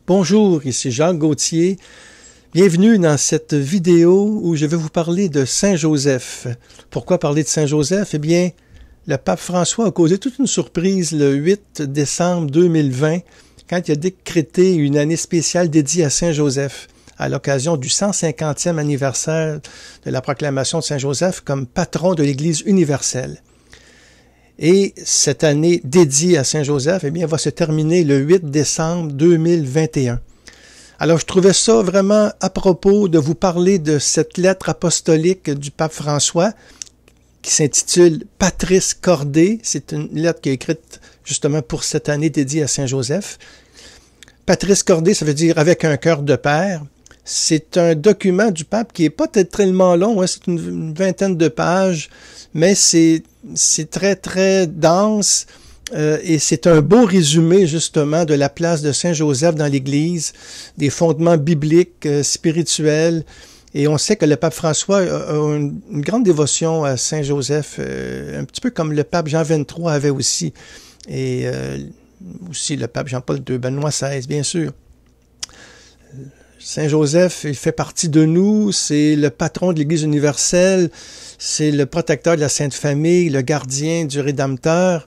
Bonjour, ici Jacques Gauthier. Bienvenue dans cette vidéo où je vais vous parler de Saint Joseph. Pourquoi parler de Saint Joseph? Eh bien, le pape François a causé toute une surprise le 8 décembre 2020 quand il a décrété une année spéciale dédiée à Saint Joseph à l'occasion du 150e anniversaire de la proclamation de Saint Joseph comme patron de l'Église universelle. Et cette année dédiée à Saint Joseph, eh bien, va se terminer le 8 décembre 2021. Alors, je trouvais ça vraiment à propos de vous parler de cette lettre apostolique du pape François qui s'intitule Patris Cordé. C'est une lettre qui est écrite justement pour cette année dédiée à Saint Joseph. Patris Cordé, ça veut dire avec un cœur de père. C'est un document du pape qui est pas tellement long, hein, c'est une vingtaine de pages, mais c'est très, très dense et c'est un beau résumé justement de la place de Saint Joseph dans l'Église, des fondements bibliques, spirituels. Et on sait que le pape François a une grande dévotion à Saint Joseph, un petit peu comme le pape Jean XXIII avait aussi, et aussi le pape Jean-Paul II, Benoît XVI, bien sûr. Saint Joseph, il fait partie de nous, c'est le patron de l'Église universelle, c'est le protecteur de la Sainte Famille, le gardien du Rédempteur.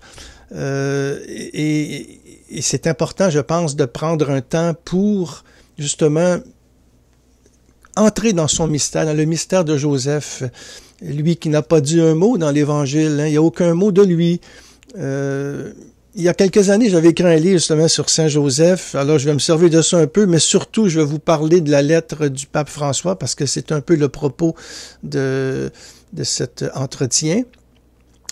Et c'est important, je pense, de prendre un temps pour justement entrer dans son mystère, dans le mystère de Joseph. Lui qui n'a pas dit un mot dans l'Évangile, hein, il n'y a aucun mot de lui. Il y a quelques années, j'avais écrit un livre justement sur Saint Joseph. Alors, je vais me servir de ça un peu, mais surtout, je vais vous parler de la lettre du pape François parce que c'est un peu le propos de cet entretien.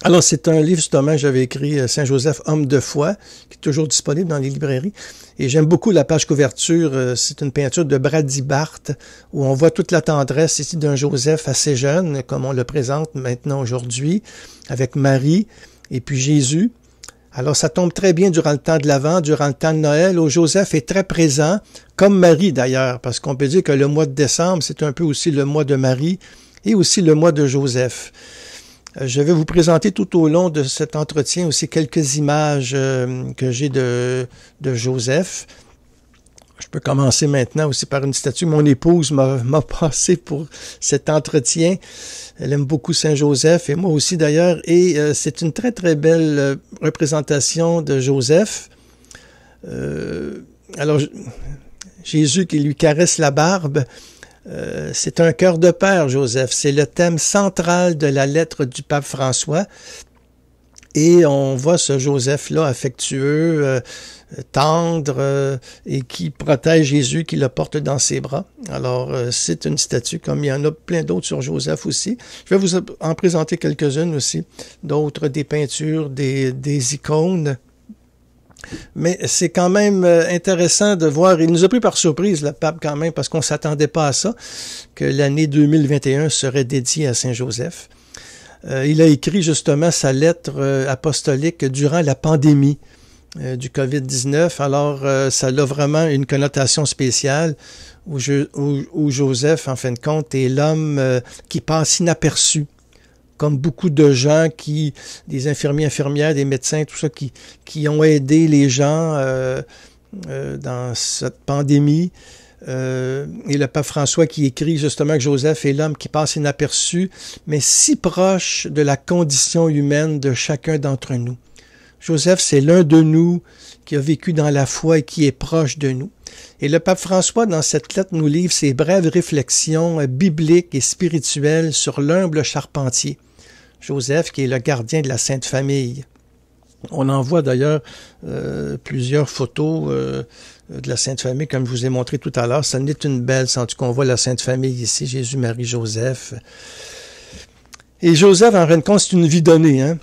Alors, c'est un livre justement que j'avais écrit, Saint Joseph, homme de foi, qui est toujours disponible dans les librairies. Et j'aime beaucoup la page couverture. C'est une peinture de Brady Barthes où on voit toute la tendresse ici d'un Joseph assez jeune, comme on le présente maintenant aujourd'hui, avec Marie et puis Jésus. Alors, ça tombe très bien durant le temps de l'Avent, durant le temps de Noël, où Joseph est très présent, comme Marie d'ailleurs, parce qu'on peut dire que le mois de décembre, c'est un peu aussi le mois de Marie et aussi le mois de Joseph. Je vais vous présenter tout au long de cet entretien aussi quelques images que j'ai de Joseph. Je peux commencer maintenant aussi par une statue. Mon épouse m'a passé pour cet entretien. Elle aime beaucoup Saint Joseph et moi aussi d'ailleurs. Et c'est une très très belle représentation de Joseph. Alors, Jésus qui lui caresse la barbe. C'est un cœur de père, Joseph. C'est le thème central de la lettre du pape François. Et on voit ce Joseph-là affectueux, tendre, et qui protège Jésus, qui le porte dans ses bras. Alors, c'est une statue, comme il y en a plein d'autres sur Joseph aussi. Je vais vous en présenter quelques-unes aussi, d'autres, des peintures, des icônes. Mais c'est quand même intéressant de voir, il nous a pris par surprise, le pape quand même, parce qu'on ne s'attendait pas à ça, que l'année 2021 serait dédiée à Saint Joseph. Il a écrit justement sa lettre apostolique durant la pandémie du COVID-19. Alors, ça a vraiment une connotation spéciale où Joseph, en fin de compte, est l'homme qui passe inaperçu. Comme beaucoup de gens des infirmiers, infirmières, des médecins, tout ça, qui ont aidé les gens dans cette pandémie. Et le pape François qui écrit justement que Joseph est l'homme qui passe inaperçu, mais si proche de la condition humaine de chacun d'entre nous. Joseph, c'est l'un de nous qui a vécu dans la foi et qui est proche de nous. Et le pape François, dans cette lettre, nous livre ses brèves réflexions bibliques et spirituelles sur l'humble charpentier. Joseph, qui est le gardien de la Sainte Famille. On en voit d'ailleurs plusieurs photos de la Sainte Famille, comme je vous ai montré tout à l'heure. Ça n'est une belle, sans qu'on voit la Sainte Famille ici, Jésus, Marie, Joseph. Et Joseph, en fin de compte, c'est une vie donnée, hein.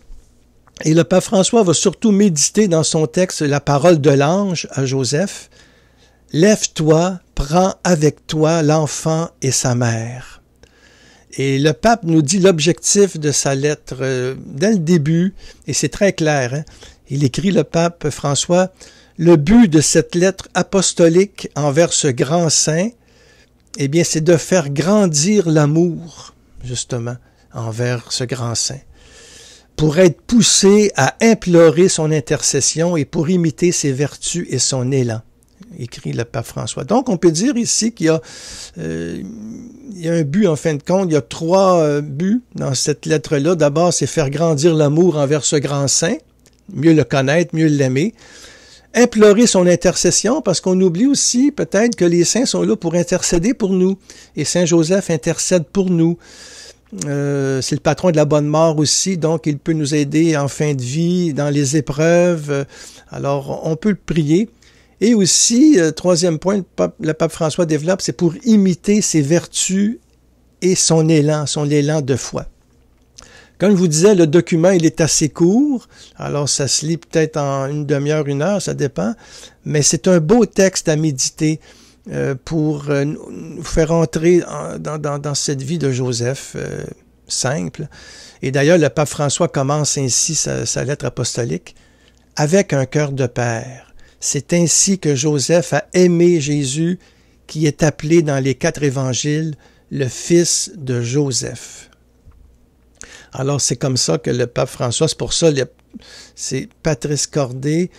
Et le pape François va surtout méditer dans son texte la parole de l'ange à Joseph. « Lève-toi, prends avec toi l'enfant et sa mère. » Et le pape nous dit l'objectif de sa lettre dès le début, et c'est très clair, hein? Il écrit, le pape François, « Le but de cette lettre apostolique envers ce grand saint, eh bien, c'est de faire grandir l'amour, justement, envers ce grand saint. pour être poussé à implorer son intercession et pour imiter ses vertus et son élan. écrit le pape François. Donc, on peut dire ici qu'il y a un but, en fin de compte. Il y a 3 buts dans cette lettre-là. D'abord, c'est faire grandir l'amour envers ce grand saint, mieux le connaître, mieux l'aimer. Implorer son intercession, parce qu'on oublie aussi peut-être que les saints sont là pour intercéder pour nous. Et Saint Joseph intercède pour nous. C'est le patron de la bonne mort aussi, donc il peut nous aider en fin de vie, dans les épreuves. Alors, on peut le prier. Et aussi, 3e point, le pape François développe, c'est pour imiter ses vertus et son élan de foi. Comme je vous disais, le document, il est assez court, alors ça se lit peut-être en une demi-heure, 1 heure, ça dépend, mais c'est un beau texte à méditer pour nous faire entrer dans cette vie de Joseph simple. Et d'ailleurs, le pape François commence ainsi sa lettre apostolique, « Avec un cœur de père ». C'est ainsi que Joseph a aimé Jésus, qui est appelé dans les 4 évangiles le fils de Joseph. Alors, c'est comme ça que le pape François, c'est pour ça, c'est Patris Cordé,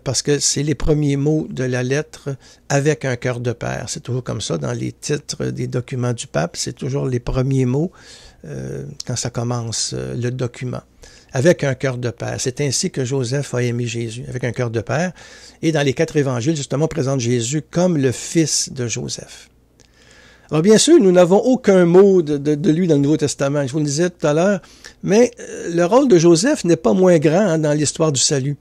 parce que c'est les premiers mots de la lettre « avec un cœur de père ». C'est toujours comme ça, dans les titres des documents du pape, c'est toujours les premiers mots quand ça commence le document. Avec un cœur de père. C'est ainsi que Joseph a aimé Jésus, avec un cœur de père. Et dans les 4 évangiles, justement, on présente Jésus comme le fils de Joseph. Alors bien sûr, nous n'avons aucun mot de lui dans le Nouveau Testament, je vous le disais tout à l'heure, mais le rôle de Joseph n'est pas moins grand dans l'histoire du salut.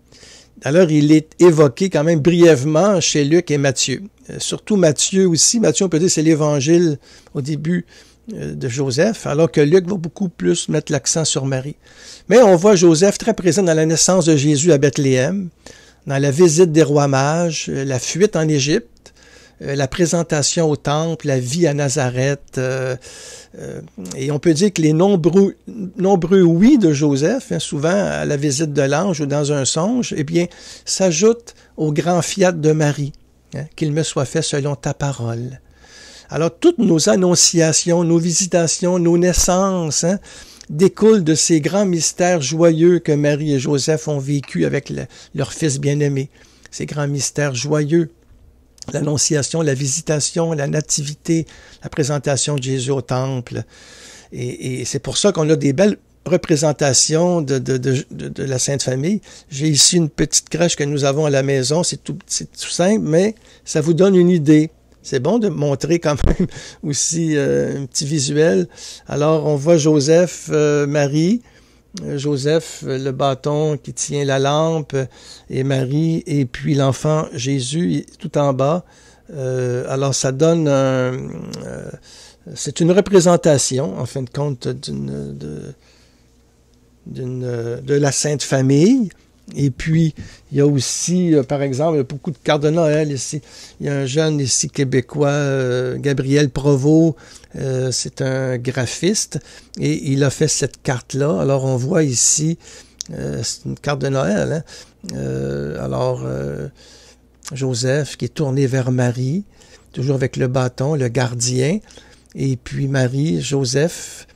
Alors il est évoqué quand même brièvement chez Luc et Matthieu. Surtout Matthieu aussi. Matthieu, on peut dire, c'est l'évangile au début de Joseph, alors que Luc va beaucoup plus mettre l'accent sur Marie. Mais on voit Joseph très présent dans la naissance de Jésus à Bethléem, dans la visite des rois mages, la fuite en Égypte, la présentation au temple, la vie à Nazareth. Et on peut dire que les nombreux oui de Joseph, souvent à la visite de l'ange ou dans un songe, eh bien, s'ajoutent au grand fiat de Marie, qu'il me soit fait selon ta parole. Alors, toutes nos annonciations, nos visitations, nos naissances, découlent de ces grands mystères joyeux que Marie et Joseph ont vécu avec leur fils bien-aimé. Ces grands mystères joyeux. L'annonciation, la visitation, la nativité, la présentation de Jésus au temple. Et c'est pour ça qu'on a des belles représentations de la Sainte Famille. J'ai ici une petite crèche que nous avons à la maison. C'est tout simple, mais ça vous donne une idée. C'est bon de montrer quand même aussi un petit visuel. Alors, on voit Joseph, Marie, Joseph, le bâton qui tient la lampe, et Marie, et puis l'enfant Jésus tout en bas. Alors, ça donne c'est une représentation, en fin de compte, de la Sainte Famille. Et puis, il y a aussi, par exemple, il y a beaucoup de cartes de Noël ici. Il y a un jeune ici québécois, Gabriel Provost, c'est un graphiste, et il a fait cette carte-là. Alors, on voit ici, c'est une carte de Noël, Joseph qui est tourné vers Marie, toujours avec le bâton, le gardien, et puis Marie, Joseph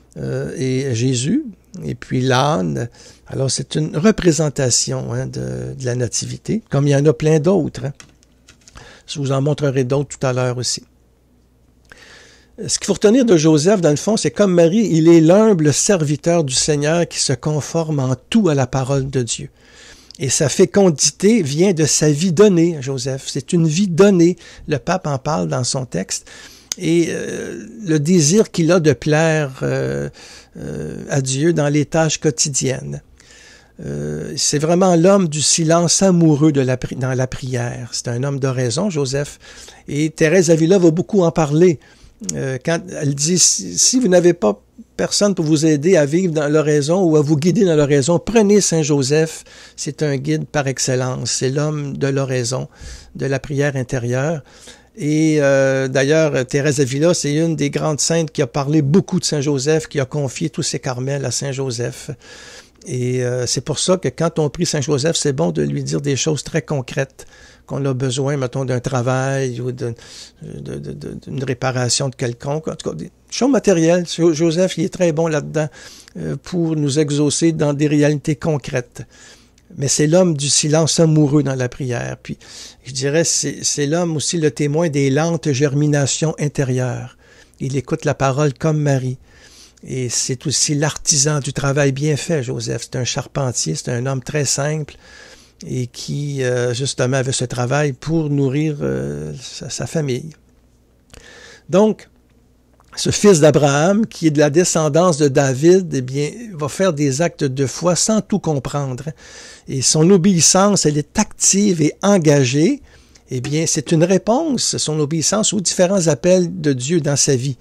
et Jésus, et puis l'âne. Alors, c'est une représentation de la nativité, comme il y en a plein d'autres. Je vous en montrerai d'autres tout à l'heure aussi. Ce qu'il faut retenir de Joseph, dans le fond, c'est comme Marie, il est l'humble serviteur du Seigneur qui se conforme en tout à la parole de Dieu. Et sa fécondité vient de sa vie donnée, Joseph. C'est une vie donnée. Le pape en parle dans son texte. Et le désir qu'il a de plaire à Dieu dans les tâches quotidiennes. C'est vraiment l'homme du silence amoureux dans la prière. C'est un homme d'oraison, Joseph. Et Thérèse d'Avila va beaucoup en parler. Quand elle dit, si vous n'avez pas personne pour vous aider à vivre dans l'oraison ou à vous guider dans l'oraison, prenez Saint Joseph. C'est un guide par excellence. C'est l'homme de l'oraison, de la prière intérieure. Et d'ailleurs, Thérèse d'Avila, c'est une des grandes saintes qui a parlé beaucoup de Saint Joseph, qui a confié tous ses carmels à Saint Joseph. Et c'est pour ça que quand on prie Saint Joseph, c'est bon de lui dire des choses très concrètes, qu'on a besoin, mettons, d'un travail ou d'une réparation de quelconque. En tout cas, des choses matérielles. Joseph, il est très bon là-dedans pour nous exaucer dans des réalités concrètes. mais c'est l'homme du silence amoureux dans la prière. Puis, je dirais, c'est l'homme aussi le témoin des lentes germinations intérieures. Il écoute la parole comme Marie. Et c'est aussi l'artisan du travail bien fait, Joseph. C'est un charpentier, c'est un homme très simple et qui, justement, avait ce travail pour nourrir sa famille. Donc, ce fils d'Abraham, qui est de la descendance de David, eh bien, va faire des actes de foi sans tout comprendre. Et son obéissance, elle est active et engagée. Eh bien, c'est une réponse, son obéissance, aux différents appels de Dieu dans sa vie,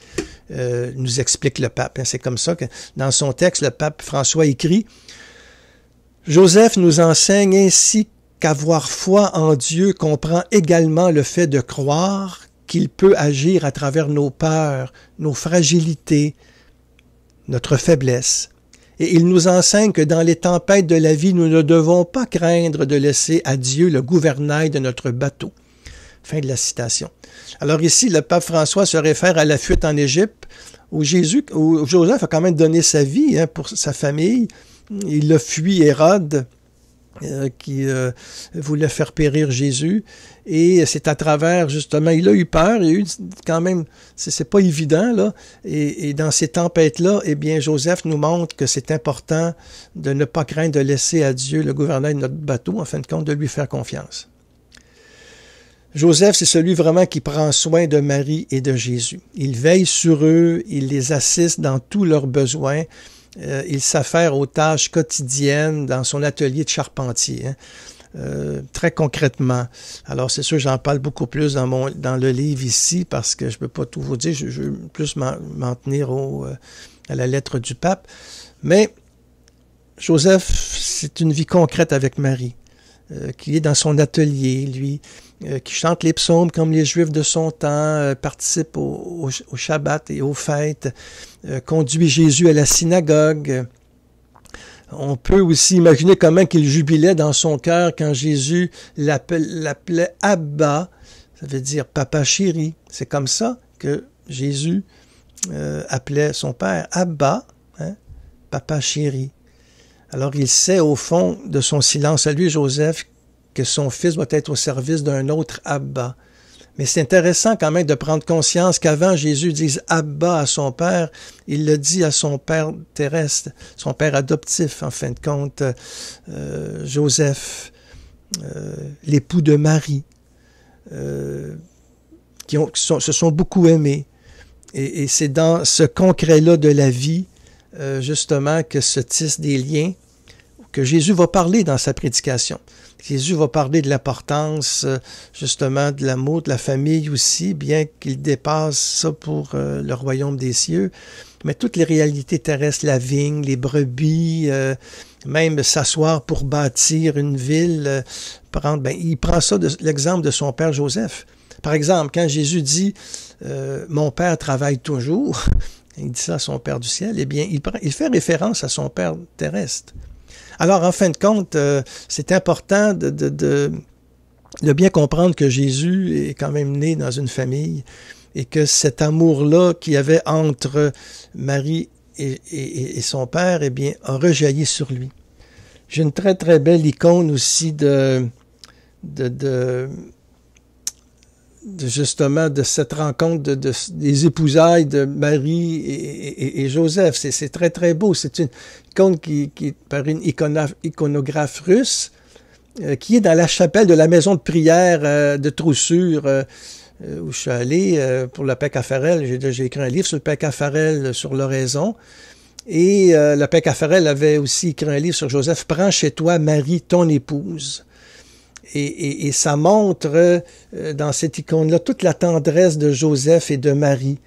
nous explique le pape. C'est comme ça que, dans son texte, le pape François écrit « Joseph nous enseigne ainsi qu'avoir foi en Dieu comprend également le fait de croire qu'il peut agir à travers nos peurs, nos fragilités, notre faiblesse. Et il nous enseigne que dans les tempêtes de la vie, nous ne devons pas craindre de laisser à Dieu le gouvernail de notre bateau. » Fin de la citation. Alors ici, le pape François se réfère à la fuite en Égypte, où Joseph a quand même donné sa vie pour sa famille. Il a fui Hérode, qui voulait faire périr Jésus, et c'est à travers, justement, il a eu peur, il a eu quand même, c'est pas évident, là, et dans ces tempêtes-là, eh bien, Joseph nous montre que c'est important de ne pas craindre de laisser à Dieu le gouvernail de notre bateau, en fin de compte, de lui faire confiance. Joseph, c'est celui vraiment qui prend soin de Marie et de Jésus. Il veille sur eux, il les assiste dans tous leurs besoins, il s'affaire aux tâches quotidiennes dans son atelier de charpentier, très concrètement. Alors c'est sûr, j'en parle beaucoup plus dans le livre ici parce que je ne peux pas tout vous dire, je veux plus m'en tenir à la lettre du pape. Mais Joseph, c'est une vie concrète avec Marie, qui est dans son atelier, lui, qui chante les psaumes comme les Juifs de son temps, participe au Shabbat et aux fêtes, conduit Jésus à la synagogue. On peut aussi imaginer comment il jubilait dans son cœur quand Jésus l'appelait Abba, ça veut dire Papa chéri. C'est comme ça que Jésus appelait son père Abba, Papa chéri. Alors il sait au fond de son silence à lui, Joseph, que son fils doit être au service d'un autre Abba. Mais c'est intéressant quand même de prendre conscience qu'avant Jésus dise Abba à son père, il le dit à son père terrestre, son père adoptif, en fin de compte, Joseph, l'époux de Marie, se sont beaucoup aimés. Et c'est dans ce concret-là de la vie, justement, que se tissent des liens, que Jésus va parler dans sa prédication. Jésus va parler de l'importance, justement, de l'amour, de la famille aussi, bien qu'il dépasse ça pour le royaume des cieux. Mais toutes les réalités terrestres, la vigne, les brebis, même s'asseoir pour bâtir une ville, il prend ça de l'exemple de son père Joseph. Par exemple, quand Jésus dit « Mon père travaille toujours », il dit ça à son père du ciel, eh bien, il fait référence à son père terrestre. Alors, en fin de compte, c'est important de bien comprendre que Jésus est quand même né dans une famille et que cet amour-là qu'il y avait entre Marie et son père, eh bien, a rejailli sur lui. J'ai une très, très belle icône aussi justement de cette rencontre des épousailles de Marie et Joseph. C'est très, très beau. C'est une icône qui est par une iconographe russe qui est dans la chapelle de la maison de prière de Troussure où je suis allé pour le Père Caffarel. J'ai écrit un livre sur le Père Caffarel sur l'oraison. Et le Père Caffarel avait aussi écrit un livre sur Joseph. « Prends chez toi Marie, ton épouse ». Et ça montre dans cette icône-là toute la tendresse de Joseph et de Marie.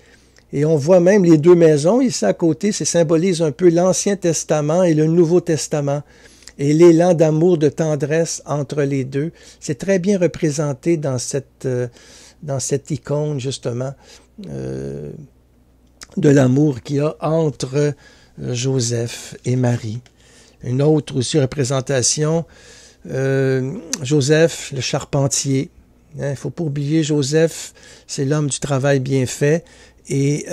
Et on voit même les deux maisons ici à côté, ça symbolise un peu l'Ancien Testament et le Nouveau Testament. Et l'élan d'amour, de tendresse entre les deux, c'est très bien représenté dans cette icône, justement, de l'amour qu'il y a entre Joseph et Marie. Une autre aussi représentation, Joseph, le charpentier. Il ne faut pas oublier Joseph, c'est l'homme du travail bien fait. Et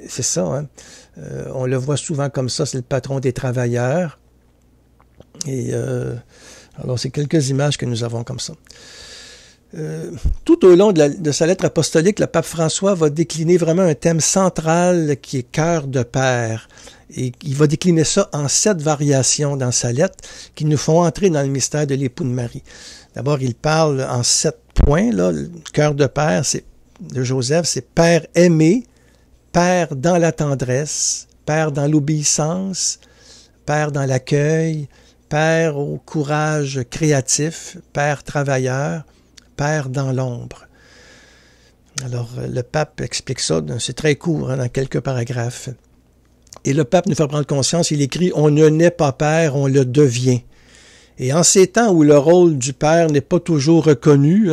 c'est ça, on le voit souvent comme ça, c'est le patron des travailleurs. Et alors, c'est quelques images que nous avons comme ça. Tout au long de sa lettre apostolique, le pape François va décliner vraiment un thème central qui est cœur de père. Et il va décliner ça en 7 variations dans sa lettre qui nous font entrer dans le mystère de l'époux de Marie. D'abord, il parle en 7 points. Là, le cœur de père de Joseph, c'est père aimé, père dans la tendresse, père dans l'obéissance, père dans l'accueil, père au courage créatif, père travailleur, père dans l'ombre. Alors, le pape explique ça, c'est très court, dans quelques paragraphes. Et le pape nous fait prendre conscience, il écrit « On ne naît pas père, on le devient ». Et en ces temps où le rôle du père n'est pas toujours reconnu,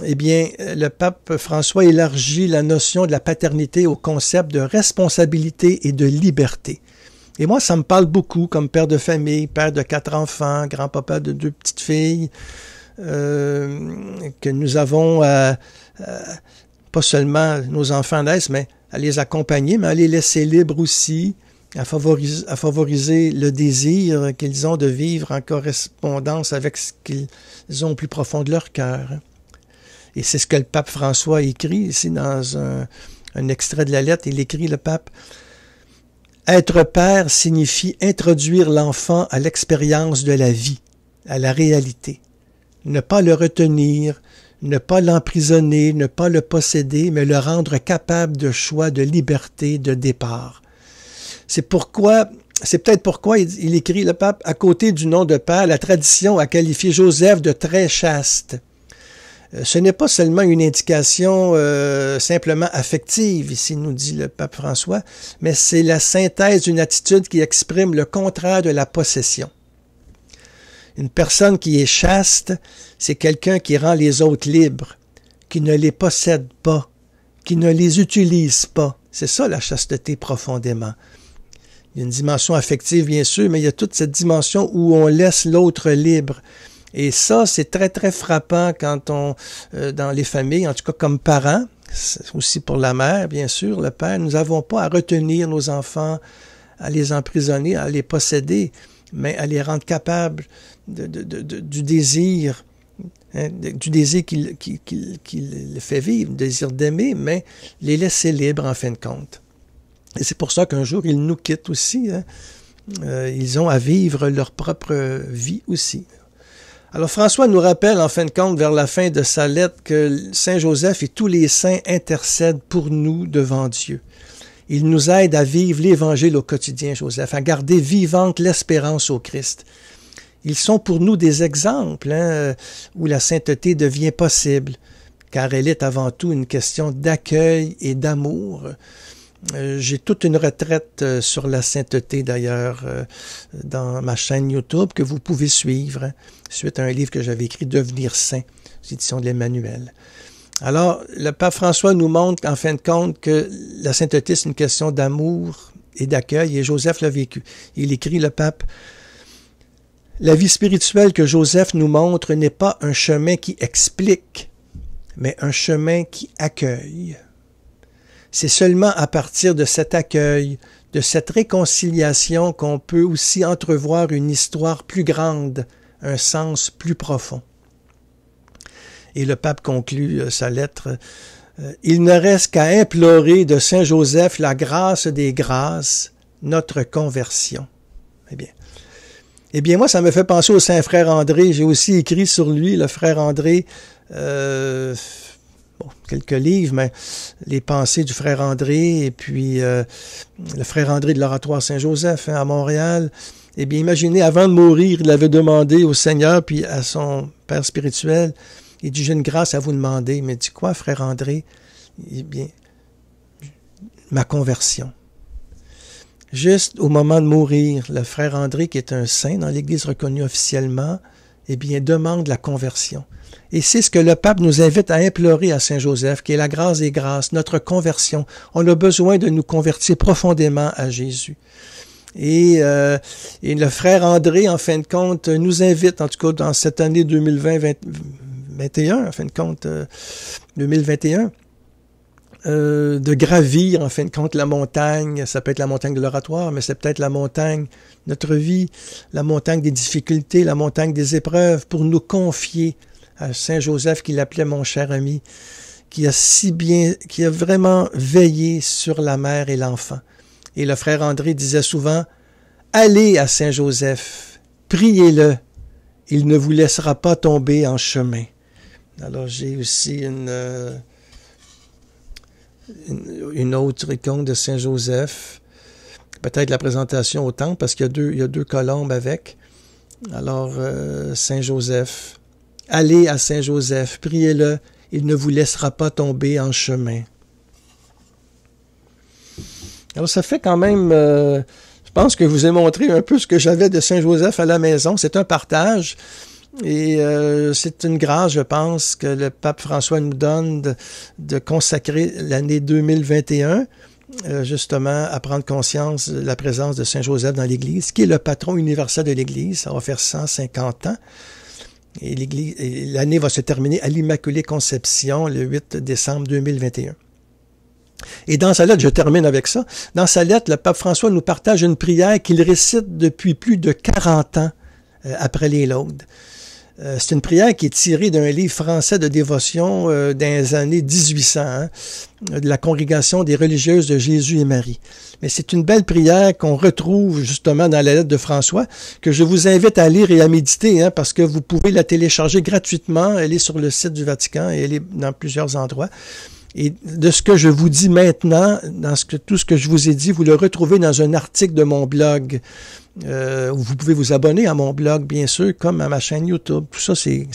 eh bien, le pape François élargit la notion de la paternité au concept de responsabilité et de liberté. Et moi, ça me parle beaucoup comme père de famille, père de 4 enfants, grand-papa de 2 petites filles, que nous avons pas seulement nos enfants naissent, mais à les accompagner, mais à les laisser libres aussi, à favoriser le désir qu'ils ont de vivre en correspondance avec ce qu'ils ont au plus profond de leur cœur. Et c'est ce que le pape François écrit ici dans un extrait de la lettre. Il écrit, le pape, « Être père signifie introduire l'enfant à l'expérience de la vie, à la réalité. Ne pas le retenir, ne pas l'emprisonner, ne pas le posséder, mais le rendre capable de choix, de liberté, de départ. » C'est peut-être pourquoi il écrit, le pape, à côté du nom de père, la tradition a qualifié Joseph de très chaste. Ce n'est pas seulement une indication simplement affective, ici nous dit le pape François, mais c'est la synthèse d'une attitude qui exprime le contraire de la possession. Une personne qui est chaste, c'est quelqu'un qui rend les autres libres, qui ne les possède pas, qui ne les utilise pas. C'est ça la chasteté profondément. Il y a une dimension affective, bien sûr, mais il y a toute cette dimension où on laisse l'autre libre. Et ça, c'est très, très frappant quand dans les familles, en tout cas comme parents, aussi pour la mère, bien sûr, le père, nous n'avons pas à retenir nos enfants, à les emprisonner, à les posséder, mais à les rendre capables du désir, du désir qu'il fait vivre, le désir d'aimer, mais les laisser libres en fin de compte. Et c'est pour ça qu'un jour, ils nous quittent aussi. Ils ont à vivre leur propre vie aussi. Alors François nous rappelle en fin de compte vers la fin de sa lettre que Saint Joseph et tous les saints intercèdent pour nous devant Dieu. Il nous aide à vivre l'Évangile au quotidien, Joseph, à garder vivante l'espérance au Christ. Ils sont pour nous des exemples où la sainteté devient possible, car elle est avant tout une question d'accueil et d'amour. J'ai toute une retraite sur la sainteté d'ailleurs dans ma chaîne YouTube que vous pouvez suivre suite à un livre que j'avais écrit « Devenir saint » aux éditions de l'Emmanuel. Alors, le pape François nous montre en fin de compte que la sainteté c'est une question d'amour et d'accueil et Joseph l'a vécu. Il écrit, le pape, « La vie spirituelle que Joseph nous montre n'est pas un chemin qui explique, mais un chemin qui accueille. » C'est seulement à partir de cet accueil, de cette réconciliation qu'on peut aussi entrevoir une histoire plus grande, un sens plus profond. Et le pape conclut sa lettre, « Il ne reste qu'à implorer de Saint Joseph la grâce des grâces, notre conversion. » Eh bien, moi, ça me fait penser au Saint Frère André. J'ai aussi écrit sur lui, le Frère André, quelques livres, mais les pensées du Frère André et puis le Frère André de l'Oratoire Saint-Joseph à Montréal. Eh bien, imaginez, avant de mourir, il avait demandé au Seigneur puis à son Père spirituel, il dit, j'ai une grâce à vous demander. Mais il dit quoi, Frère André? Eh bien, ma conversion. Juste au moment de mourir, le Frère André, qui est un saint dans l'Église reconnue officiellement, eh bien, demande la conversion. Et c'est ce que le pape nous invite à implorer à Saint Joseph, qui est la grâce des grâces, notre conversion. On a besoin de nous convertir profondément à Jésus. Et le frère André, en fin de compte, nous invite, en tout cas dans cette année 2021, en fin de compte, 2021, de gravir, en fin de compte, la montagne. Ça peut être la montagne de l'oratoire, mais c'est peut-être la montagne de notre vie, la montagne des difficultés, la montagne des épreuves, pour nous confier à Saint Joseph, qu'il appelait mon cher ami, qui a vraiment veillé sur la mère et l'enfant. Et le frère André disait souvent, « Allez à Saint Joseph, priez-le, il ne vous laissera pas tomber en chemin. » Alors j'ai aussi une autre icône de Saint Joseph, peut-être la présentation au temple, parce qu'il y a deux colombes avec. Alors, Saint Joseph, allez à Saint Joseph, priez-le, il ne vous laissera pas tomber en chemin. Alors, ça fait quand même, je pense que je vous ai montré un peu ce que j'avais de Saint Joseph à la maison. C'est un partage. Et c'est une grâce, je pense, que le pape François nous donne de consacrer l'année 2021, justement, à prendre conscience de la présence de Saint Joseph dans l'Église, qui est le patron universel de l'Église. Ça va faire 150 ans. Et l'année va se terminer à l'Immaculée Conception, le 8 décembre 2021. Et dans sa lettre, je termine avec ça, dans sa lettre, le pape François nous partage une prière qu'il récite depuis plus de 40 ans après les laudes. C'est une prière qui est tirée d'un livre français de dévotion dans les années 1800, hein, de la Congrégation des religieuses de Jésus et Marie. Mais c'est une belle prière qu'on retrouve justement dans la lettre de François, que je vous invite à lire et à méditer, hein, parce que vous pouvez la télécharger gratuitement. Elle est sur le site du Vatican et elle est dans plusieurs endroits. Et de ce que je vous dis maintenant, tout ce que je vous ai dit, vous le retrouvez dans un article de mon blog. Vous pouvez vous abonner à mon blog, bien sûr, comme à ma chaîne YouTube. Tout ça, c'est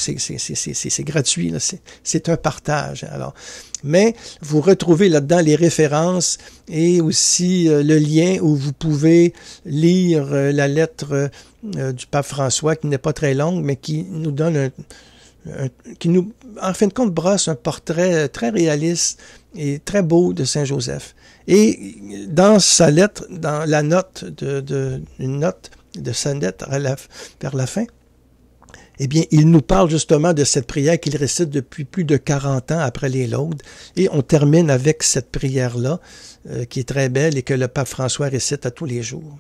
gratuit. Là. C'est un partage. Alors, mais vous retrouvez là-dedans les références et aussi le lien où vous pouvez lire la lettre du pape François, qui n'est pas très longue, mais qui nous donne qui nous, en fin de compte, brosse un portrait très réaliste et très beau de Saint Joseph. Et dans sa lettre, dans la note une note de sa lettre vers la fin, eh bien, il nous parle justement de cette prière qu'il récite depuis plus de 40 ans après les laudes. Et on termine avec cette prière-là, qui est très belle et que le pape François récite à tous les jours.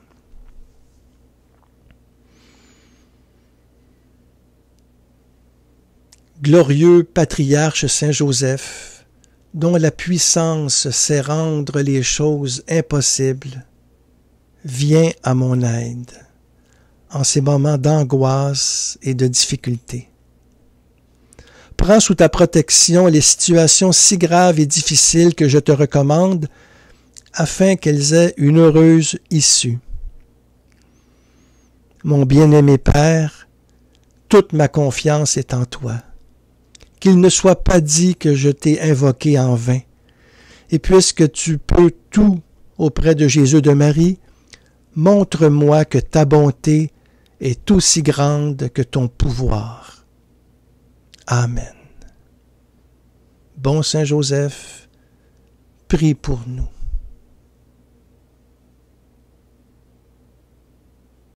Glorieux patriarche Saint Joseph, dont la puissance sait rendre les choses impossibles, viens à mon aide en ces moments d'angoisse et de difficulté. Prends sous ta protection les situations si graves et difficiles que je te recommande, afin qu'elles aient une heureuse issue. Mon bien-aimé Père, toute ma confiance est en toi. Qu'il ne soit pas dit que je t'ai invoqué en vain. Et puisque tu peux tout auprès de Jésus de Marie, montre-moi que ta bonté est aussi grande que ton pouvoir. Amen. Bon Saint Joseph, prie pour nous.